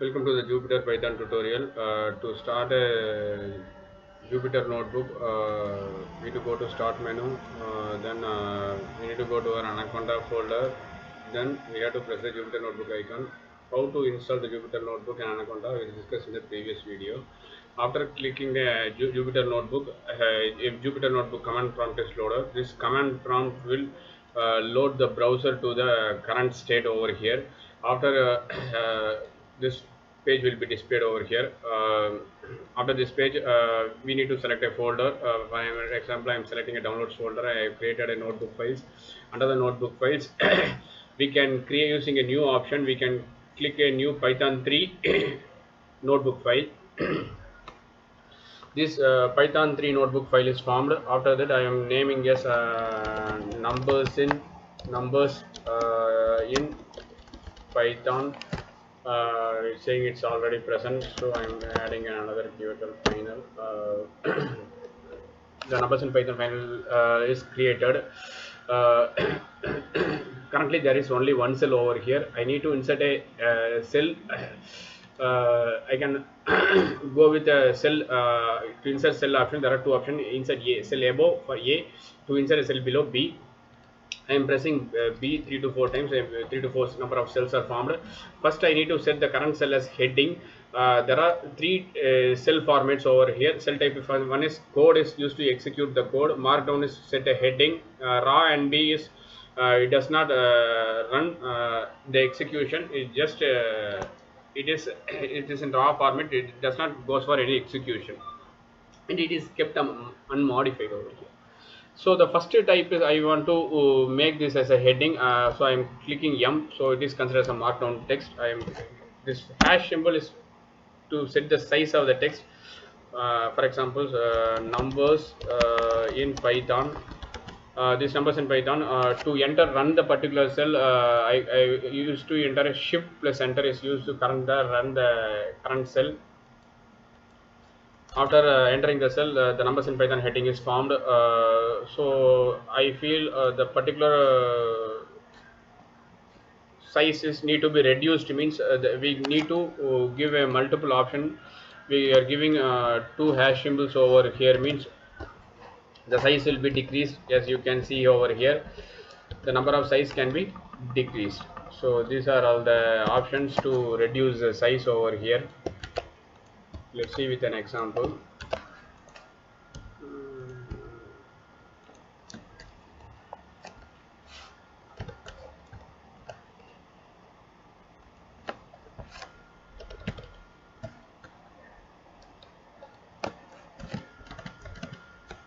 Welcome to the Jupyter Python tutorial. To start a Jupyter notebook, we need to go to Start menu. Then we need to go to our Anaconda folder. Then we have to press the Jupyter notebook icon. How to install the Jupyter notebook and Anaconda we discussed in the previous video. After clicking the Jupyter notebook, if Jupyter notebook command prompt is loaded, this command prompt will load the browser to the current state over here. After this page will be displayed over here. After this page, we need to select a folder. For example, I am selecting a downloads folder. I have created a notebook files. Under the notebook files, we can create using a new option. We can click a new Python 3 notebook file. This Python 3 notebook file is formed. After that, I am naming as numbers in Python. Saying it's already present, so I'm adding another keyword final. The numbers in Python final is created. Currently there is only one cell over here. I need to insert a cell. I can go with a cell. To insert cell option, there are two options: insert A cell above for A, to insert a cell below B. I am pressing B 3 to 4 times. 3 to 4 number of cells are formed. First, I need to set the current cell as heading. There are three cell formats over here. Cell type one is code is used to execute the code. Markdown is set a heading. Raw and B is it does not run the execution. It just it is in raw format. It does not goes for any execution, and it is kept unmodified over here. So the first type is I want to make this as a heading. So I am clicking M. So it is considered as a markdown text. This hash symbol is to set the size of the text. For example, numbers in Python. These numbers in Python, to run the particular cell, I used to enter a shift plus enter is used to run the current cell. After entering the cell, the numbers in Python heading is formed. So I feel the particular size is need to be reduced, means we need to give a multiple option. We are giving two hash symbols over here, means the size will be decreased. As you can see over here, the number of size can be decreased. So these are all the options to reduce the size over here. Let's see with an example.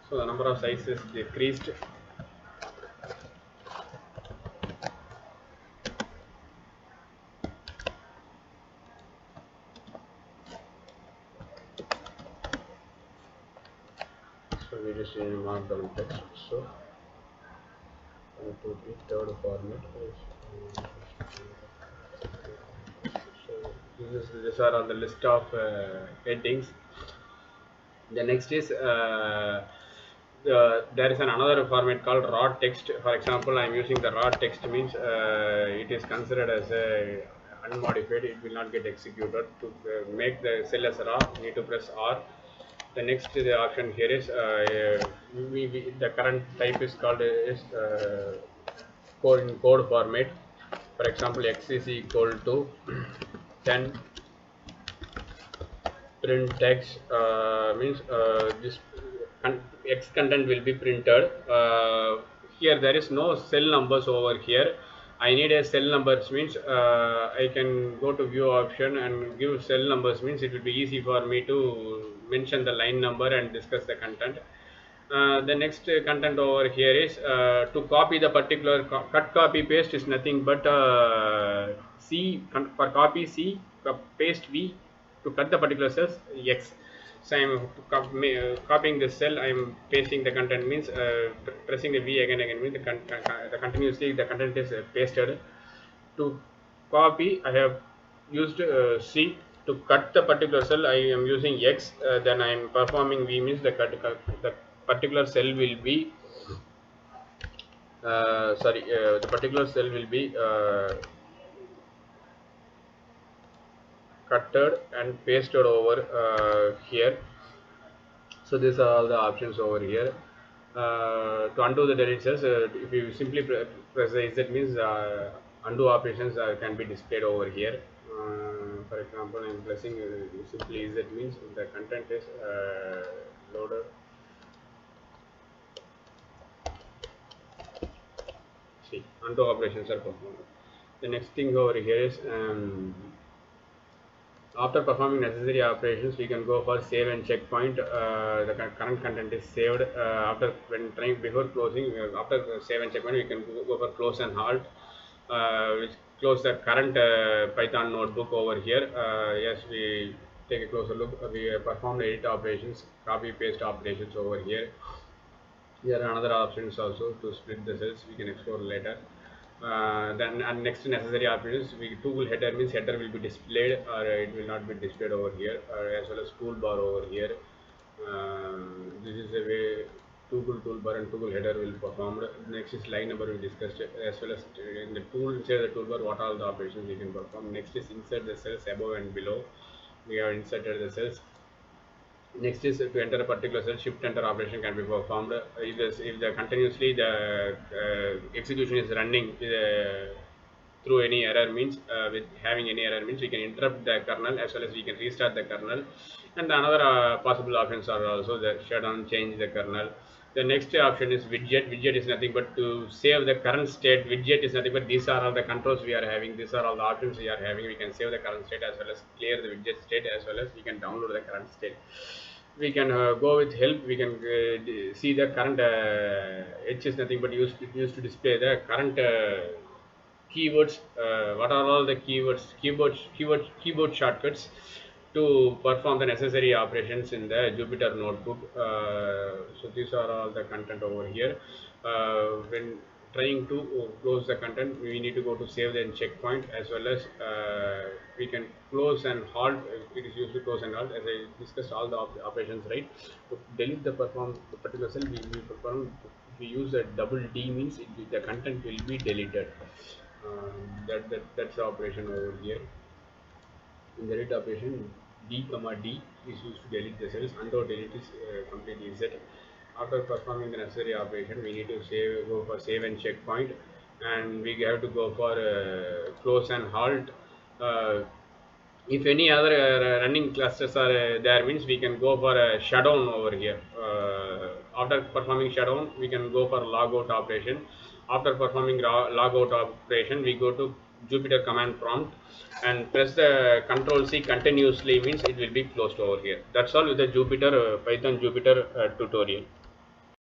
So the number of size is decreased. So we just need markdown text. So to the third format. So these are on the list of headings. The next is there is another format called raw text. For example, I am using the raw text, means it is considered as a unmodified. It will not get executed. To make the cell as raw, you need to press R. The next option here is the current type is called code format. For example, x is equal to 10 print text, means this x content will be printed. Here there is no cell numbers over here. I need a cell numbers, means I can go to view option and give cell numbers, means it will be easy for me to mention the line number and discuss the content. The next content over here is to copy the particular cut copy paste is nothing but C for copy C, paste V, to cut the particular cells X. So I am copying this cell, I am pasting the content, means pressing the V again means the continuously the content is pasted. To copy, I have used C. To cut the particular cell, I am using X. Then I am performing V, means the particular cell will be the particular cell will be cutted and pasted over here. So these are all the options over here. To undo the delete cells, if you simply press the Z, means undo operations can be displayed over here. For example, I'm pressing simply Z, means the content is loaded. See, undo operations are performed. The next thing over here is after performing necessary operations, we can go for save and checkpoint. The current content is saved. After when trying before closing, after save and checkpoint, we can go for close and halt, which close the current Python notebook over here. Yes, we take a closer look. We perform edit operations, copy paste operations over here. Here are another options also to split the cells. We can explore later. Then and next necessary options, we toggle header, means header will be displayed or it will not be displayed over here, as well as toolbar over here. This is a way toggle toolbar and toggle header will performed. Next is line number we discussed, as well as in the tool inside the toolbar what all the operations we can perform. Next is insert the cells above and below. We have inserted the cells. Next is to enter a particular cell, shift enter operation can be performed. If the continuously the execution is running through any error, means with having any error, means we can interrupt the kernel, as well as we can restart the kernel. And the another possible options are also the shutdown, change the kernel. The next option is widget. Widget is nothing but to save the current state. Widget is nothing but these are all the controls we are having. These are all the options we are having. We can save the current state, as well as clear the widget state, as well as we can download the current state. We can go with help. We can see the current H is nothing but used to display the current keywords. What are all the keyboard shortcuts to perform the necessary operations in the Jupyter notebook. So these are all the content over here. When trying to close the content, we need to go to save and checkpoint, as well as we can close and halt. It is used to close and halt, as I discussed all the operations, right? To delete the particular cell, we use a double D, means the content will be deleted. That's the operation over here. In the delete operation, D comma D is used to delete the cells. Undo delete is completely set. After performing the necessary operation, we need to go for save and checkpoint, and we have to go for close and halt. If any other running clusters are there, means we can go for a shutdown over here. After performing shutdown, we can go for logout operation. After performing logout operation, we go to Jupyter command prompt and press the Control C continuously, means it will be closed over here. That's all with the Python Jupyter tutorial.